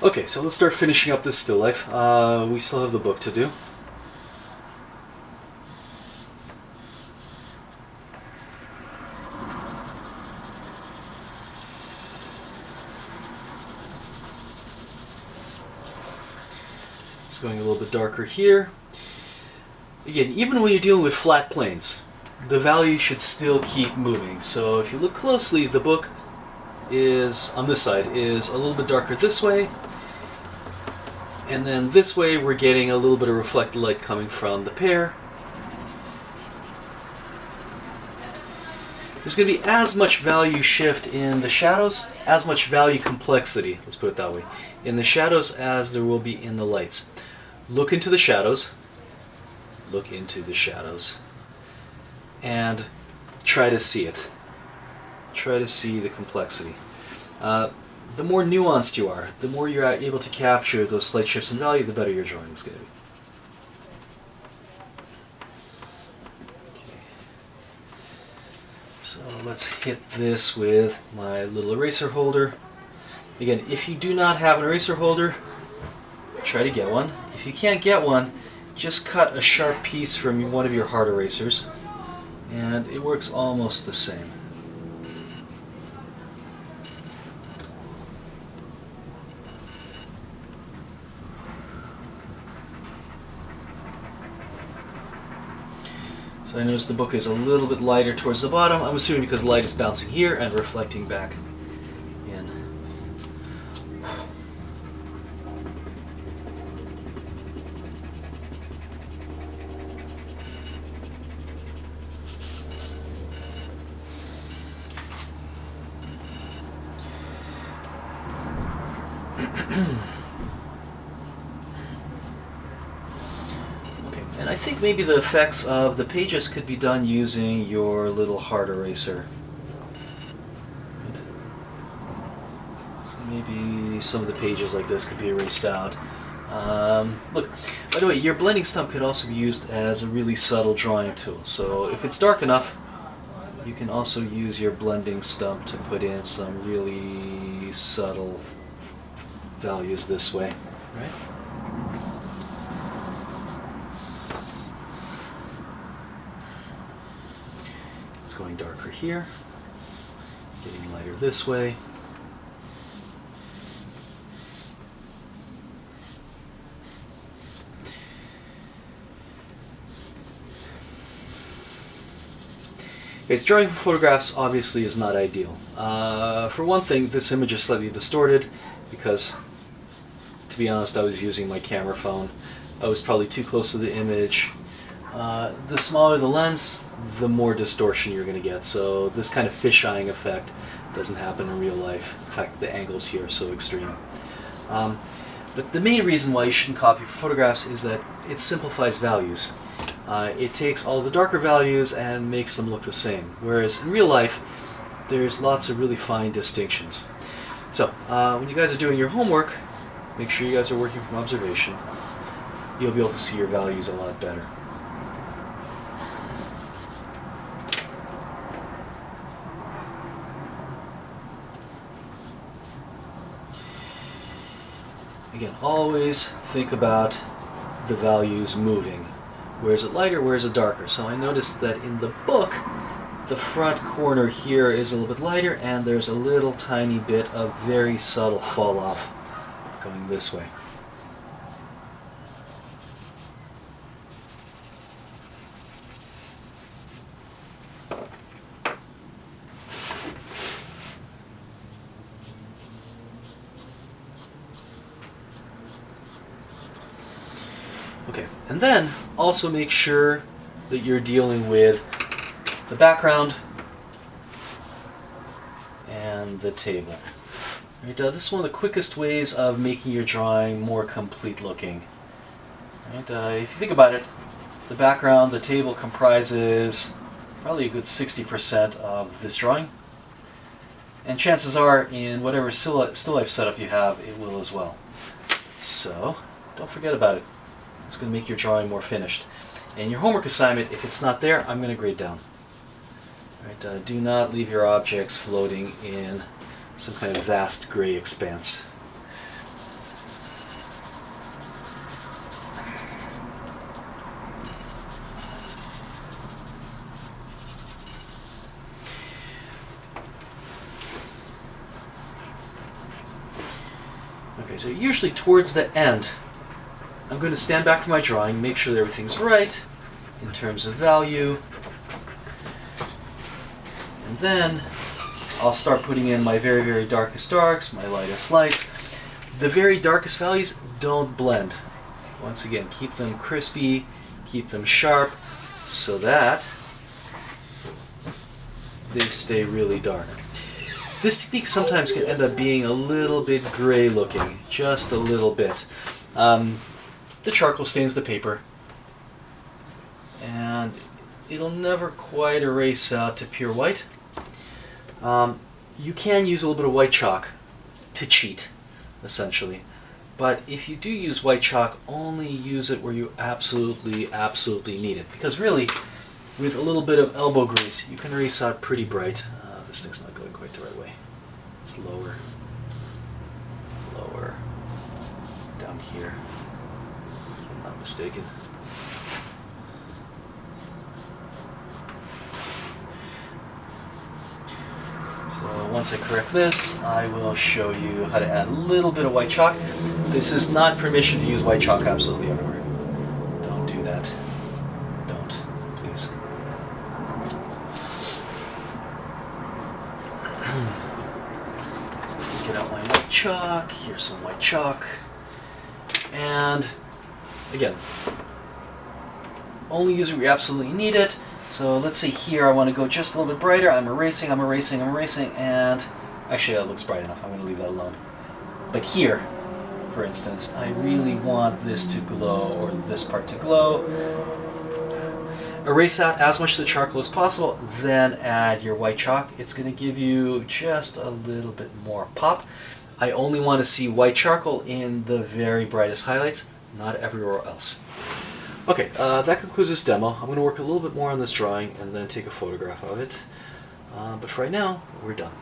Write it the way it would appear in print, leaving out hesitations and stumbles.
Okay, so let's start finishing up this still life. We still have the book to do. It's going a little bit darker here. Again, even when you're dealing with flat planes, the value should still keep moving. So if you look closely, the book is, on this side, is a little bit darker this way. And then this way we're getting a little bit of reflected light coming from the pear. There's going to be as much value shift in the shadows, as much value complexity, let's put it that way, in the shadows as there will be in the lights. Look into the shadows. Look into the shadows. And try to see it. Try to see the complexity. The more nuanced you are, the more you're able to capture those slight shifts in value, the better your drawing is going to be. Okay. So let's hit this with my little eraser holder. Again, if you do not have an eraser holder, try to get one. If you can't get one, just cut a sharp piece from one of your hard erasers, and it works almost the same. So I notice the book is a little bit lighter towards the bottom. I'm assuming because light is bouncing here and reflecting back in. And I think maybe the effects of the pages could be done using your little hard eraser. So maybe some of the pages like this could be erased out. Look, by the way, your blending stump could also be used as a really subtle drawing tool. So if it's dark enough, you can also use your blending stump to put in some really subtle values this way, right? Going darker here, getting lighter this way. Guys, drawing for photographs obviously is not ideal. For one thing, this image is slightly distorted because, to be honest, I was using my camera phone. I was probably too close to the image. The smaller the lens, the more distortion you're going to get. So this kind of fisheye effect doesn't happen in real life. In fact, the angles here are so extreme. But the main reason why you shouldn't copy for photographs is that it simplifies values. It takes all the darker values and makes them look the same. Whereas in real life, there's lots of really fine distinctions. So when you guys are doing your homework, make sure you guys are working from observation. You'll be able to see your values a lot better. Again, always think about the values moving. Where is it lighter, where is it darker? So I noticed that in the book, the front corner here is a little bit lighter, and there's a little tiny bit of very subtle fall off going this way. Okay, and then also make sure that you're dealing with the background and the table. Right, this is one of the quickest ways of making your drawing more complete looking. Right, if you think about it, the background, the table comprises probably a good 60% of this drawing. And chances are, in whatever still life setup you have, it will as well. So, don't forget about it. It's going to make your drawing more finished. And your homework assignment, if it's not there, I'm going to grade down. Right, do not leave your objects floating in some kind of vast gray expanse. So usually towards the end, I'm going to stand back from my drawing, make sure that everything's right in terms of value, and then I'll start putting in my very, very darkest darks, my lightest lights. The very darkest values don't blend. Once again, keep them crispy, keep them sharp, so that they stay really dark. This technique sometimes can end up being a little bit gray looking, just a little bit. The charcoal stains the paper, and it'll never quite erase out to pure white. You can use a little bit of white chalk to cheat, essentially. But if you do use white chalk, only use it where you absolutely, absolutely need it. Because really, with a little bit of elbow grease, you can erase out pretty bright. This thing's not going quite the right way. It's lower. Lower. Down here. If I'm not mistaken. So once I correct this, I will show you how to add a little bit of white chalk. This is not permission to use white chalk absolutely everywhere. Don't do that. Don't, please. So get out my white chalk. Here's some white chalk. And again, only use it where you absolutely need it. So let's say here I want to go just a little bit brighter. I'm erasing, and actually that looks bright enough. I'm going to leave that alone. But here, for instance, I really want this to glow, or this part to glow. Erase out as much of the charcoal as possible, then add your white chalk. It's going to give you just a little bit more pop. I only want to see white charcoal in the very brightest highlights, not everywhere else. Okay, that concludes this demo. I'm going to work a little bit more on this drawing and then take a photograph of it. But for right now, we're done.